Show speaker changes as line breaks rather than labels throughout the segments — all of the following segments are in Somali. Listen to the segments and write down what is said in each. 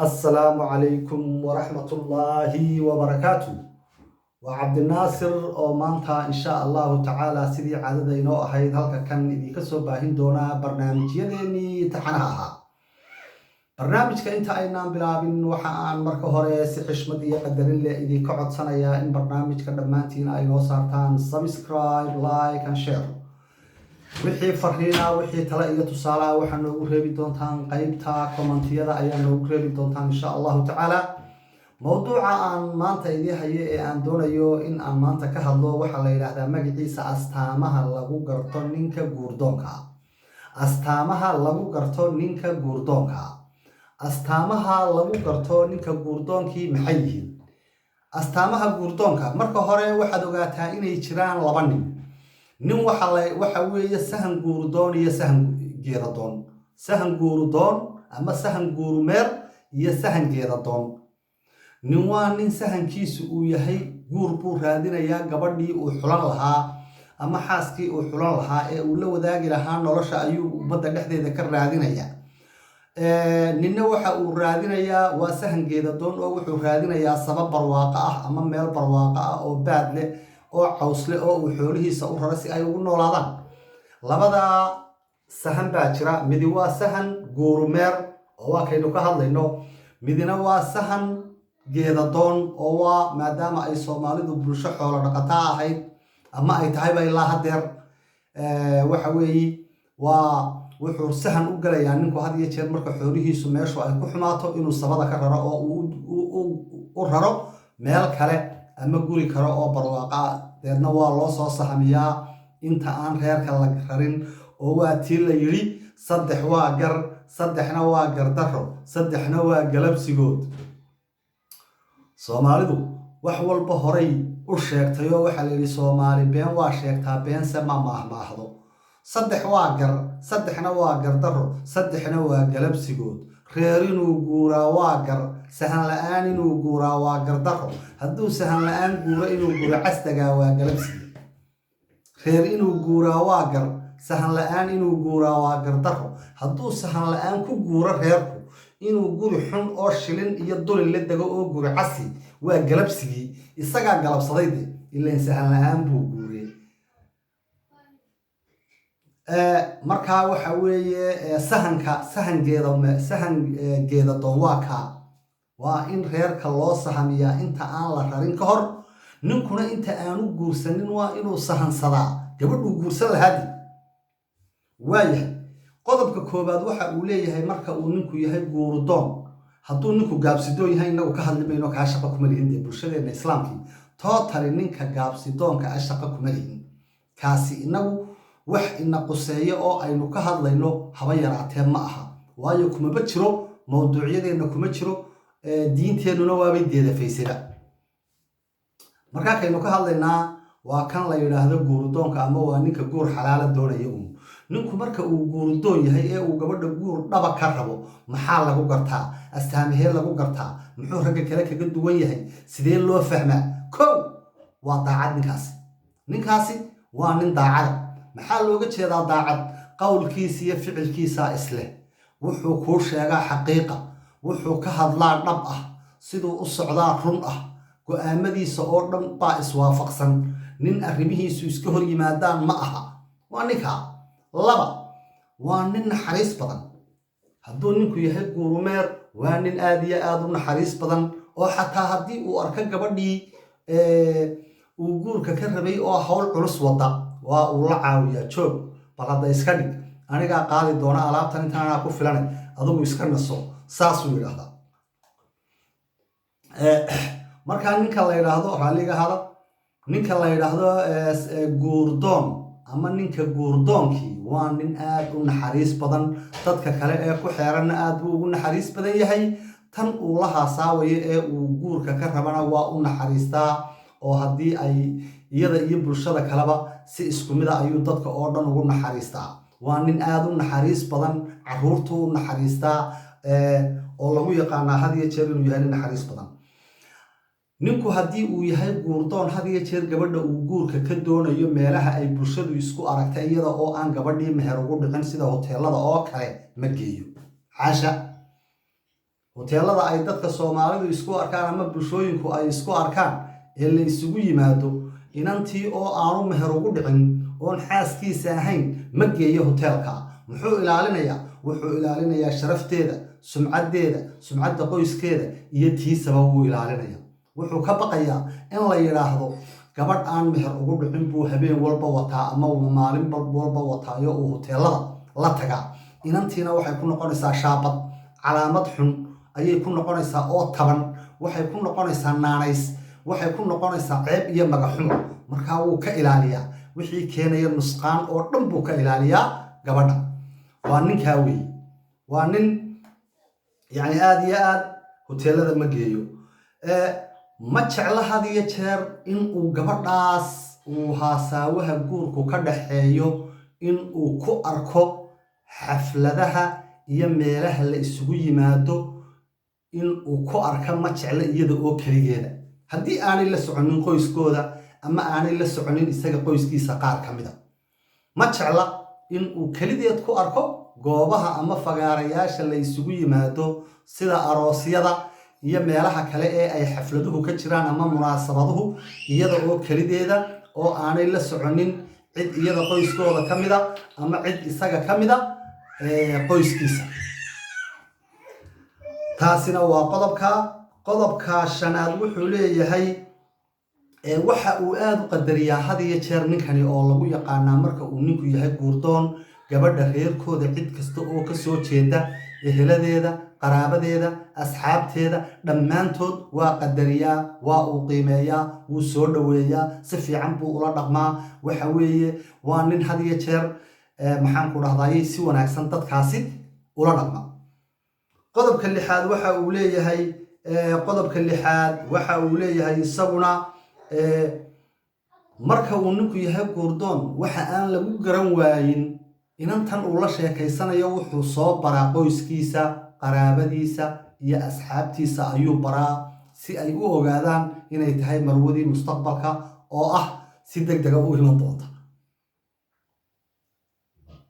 السلام عليكم ورحمة الله وبركاته. وعبد الناصر oo maanta insha Allah taala sidii caadadayno ahayd halka kan idinka soo baahin doona barnaamijyadeeni taxanaha ahaa. barnaamijka inta aynaan bilaabin waxa aan marka hore si xishmad iyo qadarin leh idinka codsanayaa in barnaamijka dhammaantiin ay noo saartaan subscribe, like and share. wixii fariina wixii tala iyo tusaale waxa noogu reebi doontaan qaybta commentiyada ayaa noogu reebi doontaan insha Allah taala. mawduuca aan maanta idin hayo ee aan doonayo in aan maanta ka hadlo waxa la yiraahdaa magaciisa astaamaha lagu garto ninka guurdoonka. astaamaha lagu garto ninka guurdoonka. astaamaha lagu garto ninka guurdoonkii maxay yihiin? astaamaha guurdoonka marka hore waxaad ogaataa inay jiraan laba nin waxa weeye sahan guurdoon iyo sahan geedadoon. sahan guurdoon ama sahan guurmeer iyo sahan geedadoon. nin waa nin sahankiisu uu yahay guur buu raadinayaa gabadhii uu xulan lahaa ama xaaskii uu xulan lahaa ee uu la wadaagi lahaa nolosha ayuu ummadda dhexdeeda ka raadinayaa. ninna waxa uu raadinayaa waa sahan geedadoon oo wuxuu raadinayaa sabab barwaaqo ah ama meel barwaaqo ah oo baad leh oo caws leh oo uu xoolihiisa u raro si ay ugu noolaadaan. labada sahan baa jira. midi waa sahan guurmeer oo waa kaynu ka hadlayno. midina waa sahan geedadoon oo waa maadaama ay Soomaalidu bulsho xoolo dhaqata ahayd ama ay tahay ba ilaa hadeer waxa weeye waa wuxuu sahan u galayaa ninku had iyo jeer marka xoolihiisu meeshu ay ku xumaato inuu sabada ka raro oo uu raro meel kale ama guri kale oo barwaaqo deedna waa loo soo sahamiyaa inta aan reerka la rarin oo waa tii la yiri saddex waa gar saddexna waa gardaro saddexna waa galabsigood. Soomaalidu wax walba horay u sheegtay oo waxa la yiri Soomaali been waa sheegtaa beense ma maahmaahdo. saddex waa gar saddexna waa gardaro saddexna waa galabsigood. reer inuu guuraa waa gar sahan la'aan inuu guuraa waa gardaro hadduu sahan la'aan guuro inuu guuro castagaa waa galabsigood. reer inuu guuraa waa gar sahan la'aan inuu guuraa waa gardaro hadduu sahan la'aan ku guuro reerku inuu guri xun oo shilin iyo dulin la dago oo guri casi waa galabsigii isagaa galabsaday ilaa sahan la'aan buu guuray. markaa waxa weeye sahan geedadoon waa in reerka loo sahamiyaa inta aan la rarin ka hor. ninkuna inta aanu guursanin waa inuu sahansadaa gabadhuu guursan lahaadi. waayahay qodobka koobaad waxa uu leeyahay marka uu ninku yahay guurdoon. hadduu ninku gaabsidoon yahay inagu ka hadli mayno kaa shaqo kuma lihin dee bulshadeena islaamkii tootali ninka gaabsidoonka a shaqo kuma lihin. kaasi inagu wax ina quseeyo oo aynu ka hadlayno haba yaraatee ma aha waayo kumaba jiro mawduucyadeena kuma jiro diinteennuna waabay deedafaysada. markaa kaynu ka hadlaynaa waa kan la yidhaahdo guurdoonka ama waa ninka guur xalaala doonaya ninku marka uu guurdoon yahay ee uu gabadha guur dhaba ka rabo maxaa lagu gartaa? astaamahee lagu gartaa? muxuu ragga kale kaga duwan yahay? sidee loo fahmaa? kow waa daacad. ninkaasi waa nin daacada. maxaa looga jeedaa daacad? qowlkiisa iyo ficilkiisa isleh. wuxuu kuu sheegaa xaqiiqa. wuxuu ka hadlaa dhab ah. siduu u socdaa run ah. go'aamadiisa oo dhan baa iswaafaqsan. nin arrimihiisu iska hor yimaadaan ma aha. waa ninkaa. laba waa nin naxariis badan. hadduu ninku yahay guurmeer waa nin aad iyo aad u naxariis badan oo xataa haddii uu arko gabadhii uu guurka ka rabay oo hawl culus wada waa uu la caawiyaa. joog bal hadda iska dhig anigaa qaadi doona alaabtan intaanaa ku filanay adigu iska naso saasuu yidhaahdaa. markaa ninka la yidhaahdo raalliga hada ninka la yidhaahdo guurdoon ama ninka guurdoonkii waa nin aad u naxariis badan. dadka kale ee ku xeeranna aad buu ugu naxariis badan yahay. tan uu la haasaawayo ee uu guurka ka rabana waa u naxariistaa oo haddii ay iyada iyo bulshada kaleba si isku mid ah ayuu dadka oo dhan ugu naxariistaa. waa nin aad u naxariis badan. caruurtuu u naxariistaa oo lagu yaqaanaa had iyo jeer inuu yahay nin naxariis badan. ninku haddii uu yahay guurdoon had iyo jeer gabadha uu guurka ka doonayo meelaha ay bulshadu isku aragtay iyada oo aan gabadhii meher ugu dhicin sida hoteelada oo kale ma geeyo. xaasha hoteelada ay dadka Soomaalidu isku arkaan ama bulshooyinku ay isku arkaan ee la isugu yimaado inantii oo aanu meher ugu dhicin oon xaaskiisa ahayn ma geeyo hoteelka. muxuu ilaalinayaa? wuxuu ilaalinayaa sharafteeda, sumcadda qoyskeeda iyo tiisaba wuu ilaalinayaa. wuxuu ka baqayaa in la yiraahdo gabadh aan meher ugu dhicin buu habeen walba wataa ama maalin walba wataayo oo hoteelada la tagaa. inantiina waxay ku noqonaysaa shaabad, calaamad xun ayay ku noqonaysaa oo taban, waxay ku noqonaysaa naanays, waxay ku noqonaysaa ceeb iyo magaxumo. markaa wuu ka ilaaliyaa wixii keenaya nusqaan oo dhan buu ka ilaaliyaa gabadha. waa ninkaa weeye, waa nin yani aad iyo aad hoteelada ma geeyo. ma jecla had iyo jeer in uu gabadhaas uu haasaawaha guurku ka dhaxeeyo in uu ku arko xafladaha iyo meelaha la isugu yimaado, in uu ku arka ma jecla iyada oo keligeeda, haddii aanay la soconin qoyskooda ama aanay la soconin isaga qoyskiisa qaar ka mida. ma jecla in uu kelideed ku arko goobaha ama fagaarayaasha la isugu yimaado sida aroosyada iyo meelaha kale ee ay xafladuhu ka jiraan ama munaasabaduhu, iyada oo kelideeda oo aanay la soconin cid iyada qoyskooda ka mida ama cid isaga ka mida qoyskiisa. taasina waa qodobka shanaad. wuxuu leeyahay waxa uu aad u qadariyaa had iyo jeer ninkani oo lagu yaqaanaa marka uu ninku yahay guurdoon, gabadha reerkooda cid kasta oo ka soo jeeda, eheladeeda, qaraabadeeda, asxaabteeda, dhammaantood waa qadariyaa, waa uu qiimeeyaa, wuu soo dhoweeyaa, si fiican buu ula dhaqmaa. waxa weeye waa nin had iyo jeer maxaan ku dhahday si wanaagsan dadkaasi ula dhaqma. qodobka lixaad waxa uu leeyahay isaguna marka uu ninku yahay guurdoon waxa aan lagu garan waayin inantan uu la sheekaysanayo wuxuu soo baraa qoyskiisa, qaraabadiisa iyo asxaabtiisa ayuu baraa si ay u ogaadaan inay tahay marwadii mustaqbalka oo ah si degdega u iman doonta.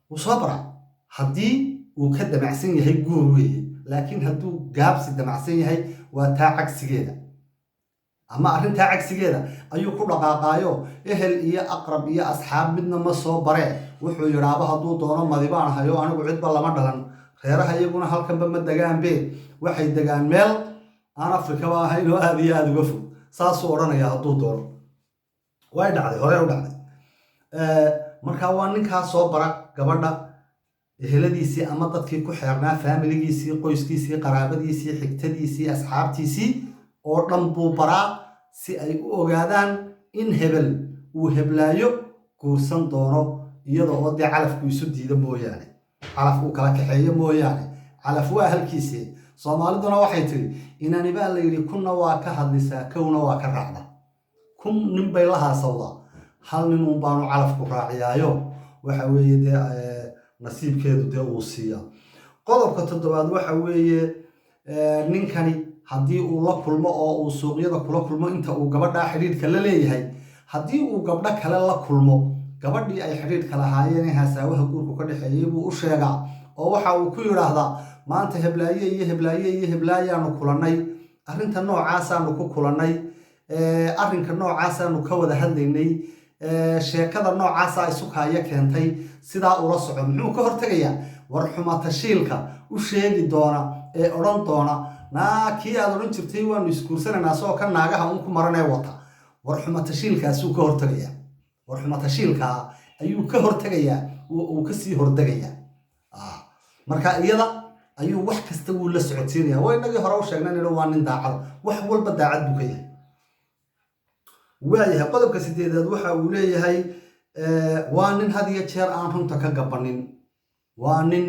wuu soo baraa haddii uu ka damacsan yahay guur weeye, laakiin hadduu gaabsi damacsan yahay waa taa cagsigeeda ama arrintaa cagsigeeda ayuu ku dhaqaaqaayo ehel iyo aqrab iyo asxaab midna ma soo baree wuxuu yidhaaba hadduu doono madibaan hayo anigu cidba lama dhalan, reeraha iyaguna halkanba ma degaanbe, waxay degaan meel aan afrikaba ahayn oo aad iyo aad uga fog. saasuu odhanayaa hadduu doono. way dhacday, hore u dhacday. markaa waa ninkaa soo bara gabadha eheladiisii ama dadkii ku xeernaa, faamiligiisii, qoyskiisii, qaraabadiisii, xigtadiisii, asxaabtiisii oo dhan buu baraa si ay u ogaadaan in hebel uu heblaayo guursan doono, iyada oo dee calafku isu diida mooyaane, calaf uu kala kaxeeyo mooyaane. calaf waa halkiisii. soomaaliduna waxay tiri inani baa la yidhi kunna waa ka hadlisaa, kowna waa ka raacda. kun nin bay la haasawdaa, hal nin uun baanu calafku raaciyaayo waxa weeye dee nasiibkeedu dee uu siiyaa. qodobka toddobaad waxa weeye ninkani haddii uu la kulmo oo uu suuqyada kula kulmo inta uu gabadhaa xidhiidhka la leeyahay, haddii uu gabdho kale la kulmo, gabadhii ay xidhiidhka lahaayeen ee haasaawaha guurku ka dhexeeyey buu u sheegaa oo waxa uu ku yidhaahdaa maanta heblaaye iyo heblaaye iyo heblaayaanu kulannay, arrinta noocaasaanu ku kulannay, arrinka noocaasaanu ka wada hadlaynay, sheekada noocaasaa isukaaya keentay, sidaa ula soco. muxuu ka hortegayaa? war xumatashiilka u sheegi doona ee odhan doona kii aad odhan jirtay waanu isguursanaynaa asagoo ka naagaha un ku maranee wata. war xumatashiilkaasuu ka hortegayaa, war xumatashiilkaa ayuu ka hortegayaa, uu kasii hordegayaa. marka iyada ayuu wax kasta wuu la socodsiinaya. waa inagii hore u sheegnay waa nin daacad, wax walba daacad buu ka yahay. waayahay. qodobka sideedaad waxa uu leeyahay waa nin had iyo jeer aan runta ka gabanin, waa nin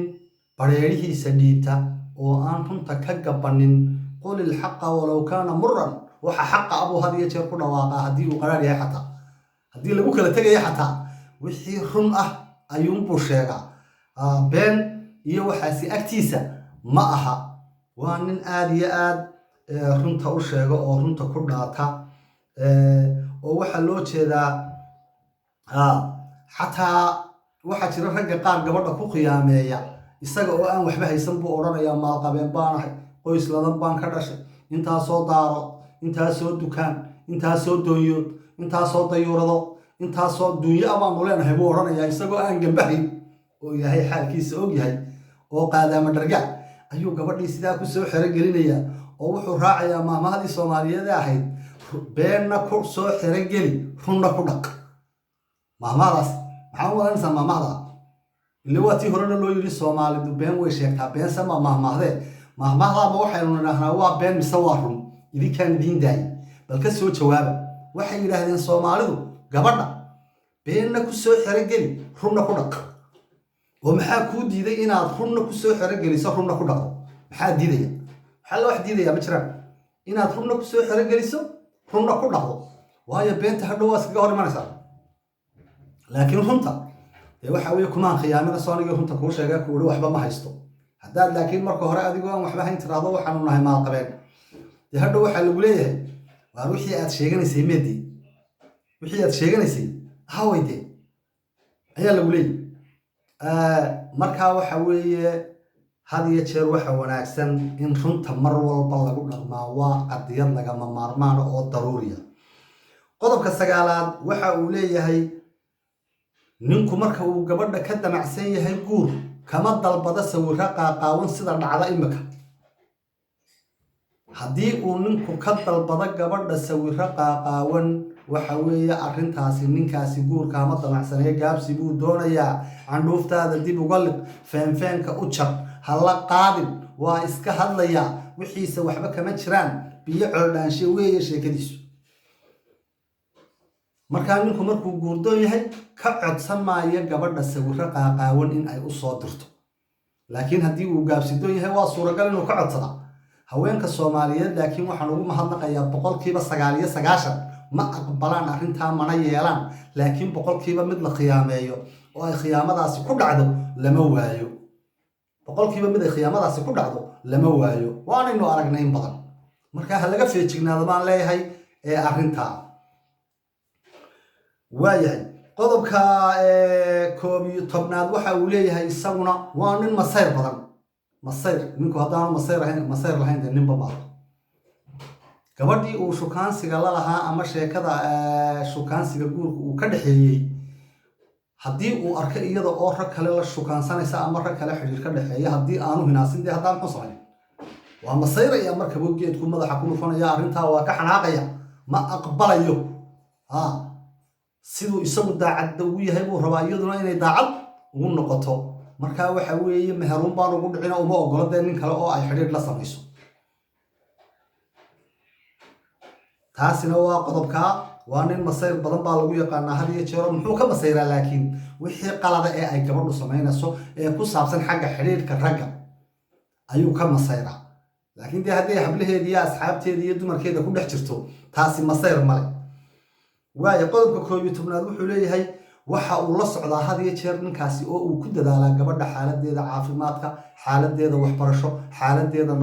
bareerihiisa dhiibta oo aan runta ka gabanin. qul ilxaqa walow kaana muran, waxa xaqa abuu had iyo jeer ku dhawaaqaa haddii uu qaraar yahay, xataa haddii lagu kala tegaya, xataa wixii run ah ayuunbuu sheegaa. been iyo waxaasi agtiisa ma aha. waa nin aad iyo aad runta u sheego oo runta ku dhaata. oo waxaa loo jeedaa xataa waxaa jira ragga qaar gabadha ku khiyaameeya isaga oo aan waxba haysan buu odhanayaa maalqabeen baanahay, qoys ladan baan ka dhashay intaasoo daaro intaasoo dukaan intaasoo doonyood intaasoo dayuurado intaasoo duunyo abaanu leenahay buu odhanayaa isagoo aan gambahayn oo ilaahay xaalkiisa og yahay oo qaadaama dharga ayuu gabadhii sidaa ku soo xerogelinayaa oo wuxuu raacayaa maamahdii Soomaaliyeed ahayd beenna ku soo xerogeli runna ku dhaq maamadaas maxaa u oranaysaa maamada ilaa waati horena loo yiri Soomaalidu been way sheegtaa been sama maamahde maamahda ma waxaynu nidhahnaa waa been mise waa run idinkaan idin daay bal ka soo jawaaba waxay yiraahdeen Soomaalidu gabadha beenna ku soo xerogeli runna ku dhaq oo maxaa ku diiday inaad runna ku soo xerogeliso runna ku dhaqo maxaa diidaya waxa la wax diidaya ma jiraan inaad runna ku soo xerogeliso runna ku dhaqo waayo beenta hadhow waa iskaga hor imanaysaa laakiin runta waxa weeye kuma khiyaamada Soomaaliga runta ku sheegay ku waxba ma haysto haddaad laakiin marka hore adigoo aan waxba hayn tiraado waxaanu nahay maal qabeen hadhow waxa lagu leeyahay waa wixii aad sheeganaysay meedi wixii aad sheeganaysay hawayde ayaa lagu leeyahay markaa waxa weeye had iyo jeer waxa wanaagsan in runta mar walba lagu dhaqmaa waa qadiyad lagama maarmaan oo daruuri ah qodobka sagaalaad waxa uu leeyahay ninku marka uu gabadha ka damacsan yahay guur kama dalbada sawirka qaaqaawan sida dhacda imika haddii uu ninku ka dalbada gabadha sawirka qaaqaawan waxa weeye arrintaasi ninkaasi guurka ama damacsanaya gaabsi buu doonayaa candhuuftaada dib uga lib feenfeenka u jar hala qaadin waa iska hadlaya wixiisa waxba kama jiraan biyo coldaanshe weeye sheekadiisu markaa ninku markuu guurdoon yahay ka codsan maayo gabadha sawirka qaaqaawan in ay u soo dirto laakiin haddii uu gaabsidoon yahay waa suuragal inuu ka codsada haweenka Soomaaliyeed laakiin waxaan ugu mahadnaqayaa 99% ma aqbalaan arrintaa mana yeelaan laakiin 100% mid la khiyaameeyo oo ay khiyaamadaasi ku dhacdo lama waayo 100% mid ay khiyaamadaasi ku dhacdo lama waayo waanaynu aragnay in badan marka laga feejignaado baan leeyahay arrintaa waayahay qodobka 11aad waxa uu leeyahay isaguna waa nin masayr badan masayr ninku haddaan masayr lahayn ninba ma gabadhii uu shukaansiga la lahaa ama sheekada shukaansiga guurka uu ka dhaxeeyay haddii uu arko iyada oo rag kale la shukaansanaysa ama rag kale xiriir ka dhaxeeya haddii aanu hinaasin dee haddaan ku samayn waa masayraya marka geedku madaxa ku dhufanaya arrintaa waa ka xanaaqaya ma aqbalayo siduu isagu daacad ugu yahay buu rabaa iyaduna inay daacad ugu noqoto markaa waxa weeye meherun baan ugu dhicina uma ogolo dee nin kale oo ay xiriir la samayso taasina waa qodobka waa nin masayr badan baa lagu yaqaanaa had iyo jeer muxuu ka masayraa laakiin wixii qalada ee ay gabadhu samaynayso ee ku saabsan xagga xiriirka ragga ayuu ka masayraa laakiin dee haddii hablaheedii iyo asxaabteedii iyo dumarkeeda ku dhex jirto taasi masayr male waayo qodobka 11aad wuxuu leeyahay waxa uu la socdaa had iyo jeer ninkaasi oo uu ku dadaalaa gabadha xaaladeeda caafimaadka xaaladeeda waxbarasho xaaladeeda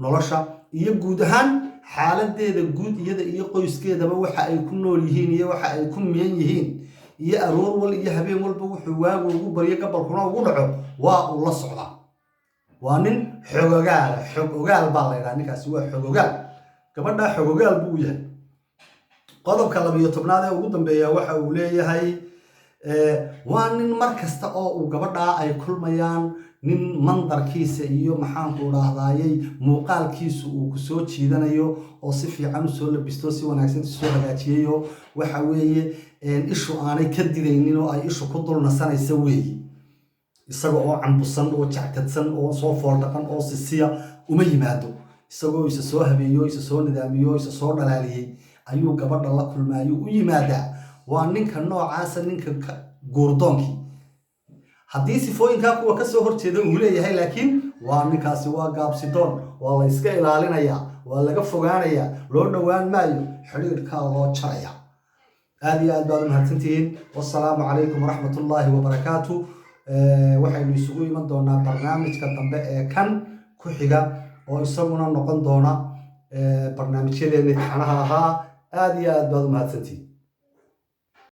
nolosha iyo guud ahaan xaaladeeda guud iyada iyo qoyskeedaba waxa ay ku nool yihiin iyo waxa ay ku miyan yihiin iyo aroor wal iyo habeen walba wuxuu waagu ugu bariyo gabalkuna ugu dhaco waa uu la socdaa waa nin xog ogaal baa la yiraahdaa ninkaasi waa xog ogaal gabadha xog ogaal buu yahay qodobka 12aad ee ugu dambeeya waxa uu leeyahay waa nin markasta oo uu gabadha ay kulmayaan nin mandarkiisa iyo maxaan ku raahdaayay muuqaalkiisu uu ku soo jiidanayo oo si fiican u soo labisto si wanaagsan u soo hagaajiyo waxa weeye ishu aanay ka didaynin oo ay ishu ku dulnasanayso weeye isaga oo cambusan oo jactadsan oo soo fooldakan oo sisiya uma yimaado isagoo isa soo habeeyo isa soo nidaamiyo isa soo dhalaaliyay ayuu gabadha la kulmaayo u yimaadaa waa ninka noocaasa ninka guurdoonkii haddii sifooyinka kuwa ka soo horjeeda uu leeyahay laakiin waa ninkaasi waa gaabsidoon waa la iska ilaalinayaa waa laga fogaanayaa loo dhowaan maayo xiriirka loo jaraya aad iyo aad baad u mahadsantihiin wassalaamu calaykum waraxmatullaahi wabarakaatu waxaynu isugu iman doonaa barnaamijka dambe ee kan ku xiga oo isaguna noqon doona barnaamijyadeena taxanaha ahaa aad iyo aad baad u mahadsantihiin